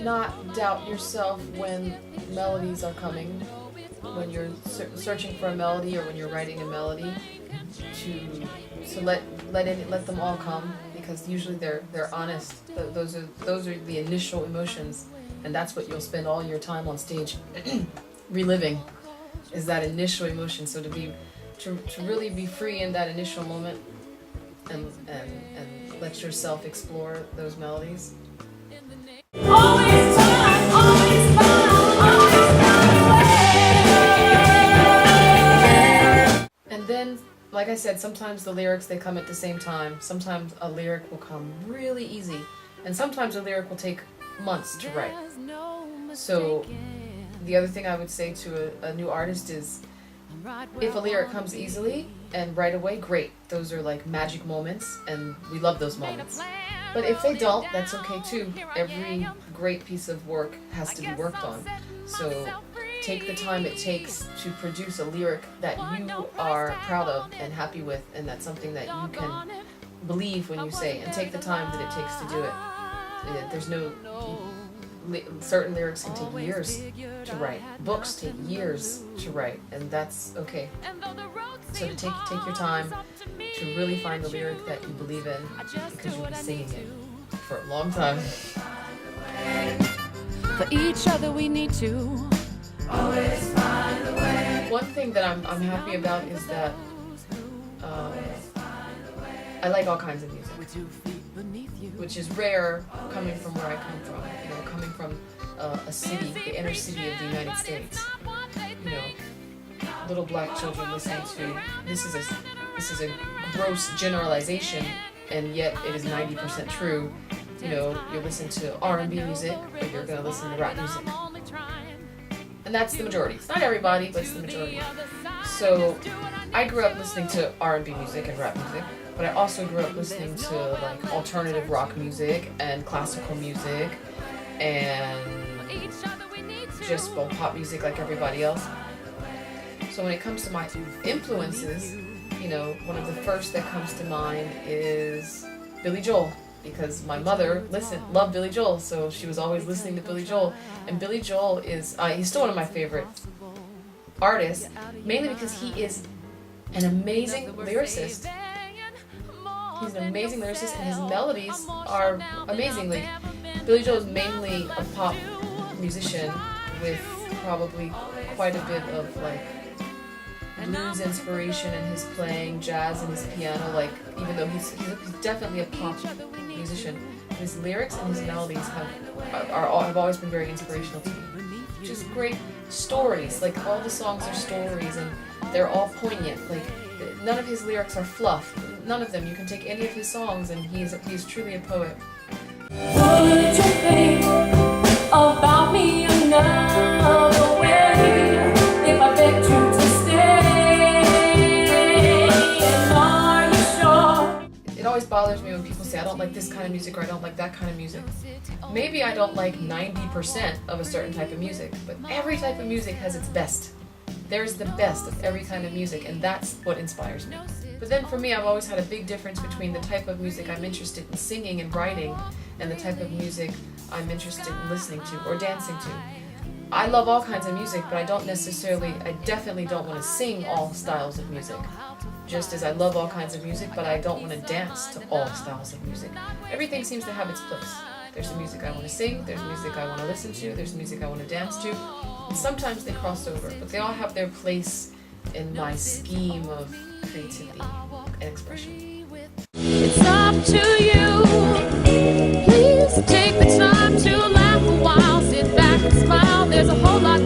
not doubt yourself when melodies are coming, when you're searching for a melody or when you're writing a melody, to let them all come, because usually they're honest. Those are the initial emotions, and that's what you'll spend all your time on stage reliving, is that initial emotion. So to really be free in that initial moment and let yourself explore those melodies. Always find a way. And then, like I said, sometimes the lyrics, they come at the same time. Sometimes a lyric will come really easy, and sometimes a lyric will take months to write. So the other thing I would say to a new artist is, if a lyric comes easily and right away, great. Those are like magic moments, and we love those moments. But if they don't, that's okay too. Every great piece of work has to be worked on. So take the time it takes to produce a lyric that you are proud of and happy with, and that's something that you can believe when you say, and take the time that it takes to do it. There's no... Certain lyrics can take years to write. Books take years to write, and that's okay. So to take your time to really find a lyric that you believe in, because you've been singing it for a long time. For each other we need to always find a way. One thing that I'm happy about is that I like all kinds of music, which is rare coming from where I come from. You know, coming from a city, the inner city of the United States. You know, little black children listening to this is a gross generalization, and yet it is 90% true. You know, you listen to R&B music, but you're gonna listen to rap music, and that's the majority. It's not everybody, but it's the majority. So I grew up listening to R&B music and rap music, but I also grew up listening to like alternative rock music and classical music and just pop music like everybody else. So when it comes to my influences, you know, one of the first that comes to mind is Billy Joel, because my mother loved Billy Joel, so she was always listening to Billy Joel. And Billy Joel is he's still one of my favorite artists, mainly because he is an amazing lyricist. He's an amazing lyricist, and his melodies are amazing. Like, Billy Joel is mainly a pop musician with probably quite a bit of like blues inspiration in his playing, jazz in his piano. Like, even though he's definitely a pop musician, his lyrics and his melodies have always been very inspirational to me. Just great stories. Like, all the songs are stories, and they're all poignant. Like, none of his lyrics are fluff. None of them. You can take any of his songs, and he's truly a poet. Would you think about me another way if I begged you to stay? And are you sure? It always bothers me when people say, I don't like this kind of music, or I don't like that kind of music. Maybe I don't like 90% of a certain type of music, but every type of music has its best. There's the best of every kind of music, and that's what inspires me. But then for me, I've always had a big difference between the type of music I'm interested in singing and writing and the type of music I'm interested in listening to or dancing to. I love all kinds of music, but I definitely don't want to sing all styles of music. Just as I love all kinds of music, but I don't want to dance to all styles of music. Everything seems to have its place. There's the music I want to sing, there's music I want to listen to, there's music I want to dance to. And sometimes they cross over, but they all have their place in my scheme of creativity and expression. It's up to you. Please take the time to laugh a while, sit back and smile. There's a whole lot